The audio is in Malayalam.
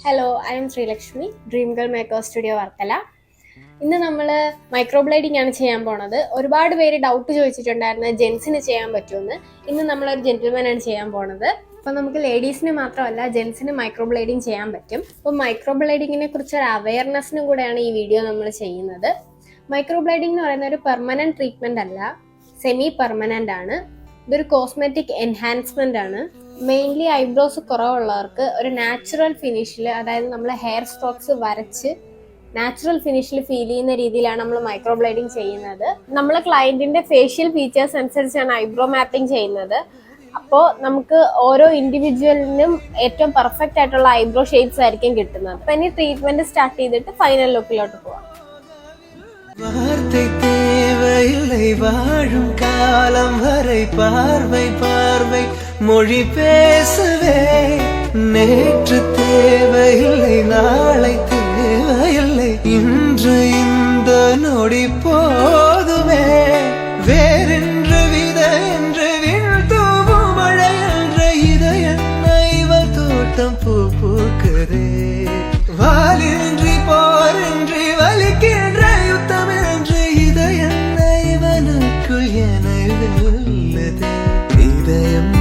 Hello, I M Sreelakshmi, dream girl maker studio Varkala. ഇന്ന് നമ്മൾ മൈക്രോബ്ലേഡിംഗ് ആണ് ചെയ്യാൻ പോണത്. ഒരുപാട് പേര് ഡൗട്ട് ചോദിച്ചിട്ടുണ്ടായിരുന്നു ജെൻസിന് ചെയ്യാൻ പറ്റുമെന്ന്. ഇന്ന് നമ്മളൊരു ജെന്റിൽമാൻ ആണ് ചെയ്യാൻ പോണത്. അപ്പം നമുക്ക് ലേഡീസിന് മാത്രമല്ല ജെൻസിന് മൈക്രോബ്ലേഡിംഗ് ചെയ്യാൻ പറ്റും. അപ്പം മൈക്രോബ്ലേഡിങ്ങിനെ കുറിച്ചൊരു അവയർനെസ്സിനും കൂടെയാണ് ഈ വീഡിയോ നമ്മൾ ചെയ്യുന്നത്. മൈക്രോബ്ലേഡിംഗ് എന്ന് പറയുന്ന ഒരു പെർമനന്റ് ട്രീറ്റ്മെന്റ് അല്ല, സെമി പെർമനന്റ് ആണ്. ഇതൊരു കോസ്മെറ്റിക് എൻഹാൻസ്മെന്റ് ആണ്. മെയിൻലി ഐബ്രോസ് കുറവുള്ളവർക്ക് ഒരു നാച്ചുറൽ ഫിനിഷിൽ, അതായത് നമ്മൾ ഹെയർ സ്ട്രോക്സ് വരച്ച് നാച്ചുറൽ ഫിനിഷിൽ ഫീൽ ചെയ്യുന്ന രീതിയിലാണ് നമ്മൾ മൈക്രോബ്ലേഡിംഗ് ചെയ്യുന്നത്. നമ്മൾ ക്ലയന്റിന്റെ ഫേഷ്യൽ ഫീച്ചേഴ്സ് അനുസരിച്ചാണ് ഐബ്രോ മാപ്പിംഗ് ചെയ്യുന്നത്. അപ്പോൾ നമുക്ക് ഓരോ ഇൻഡിവിജ്വലിനും ഏറ്റവും പെർഫെക്റ്റ് ആയിട്ടുള്ള ഐബ്രോ ഷേപ്സ് ആയിരിക്കും കിട്ടുന്നത്. അപ്പം ഇനി ട്രീറ്റ്മെന്റ് സ്റ്റാർട്ട് ചെയ്തിട്ട് ഫൈനൽ ലുക്കിലോട്ട് പോവാം. வார்த்தை தேவையில்லை வாழும் காலம் வரை பார்வை பார்வை மொழி பேசவே நேற்று தேவையில்லை நாளை தேவையில்லை இன்று இந்த நொடி போதுமே வேறென்று வித என்று விண்தூவும் மழை என்ற இதயம் இவள் தோட்டம் பூ பூக்குதே வாலின்றி போரின்றி வலிக்கின்ற யுத்தம் என்று இதயம் இவனுக்குள் என வெல்லுதே இதயம்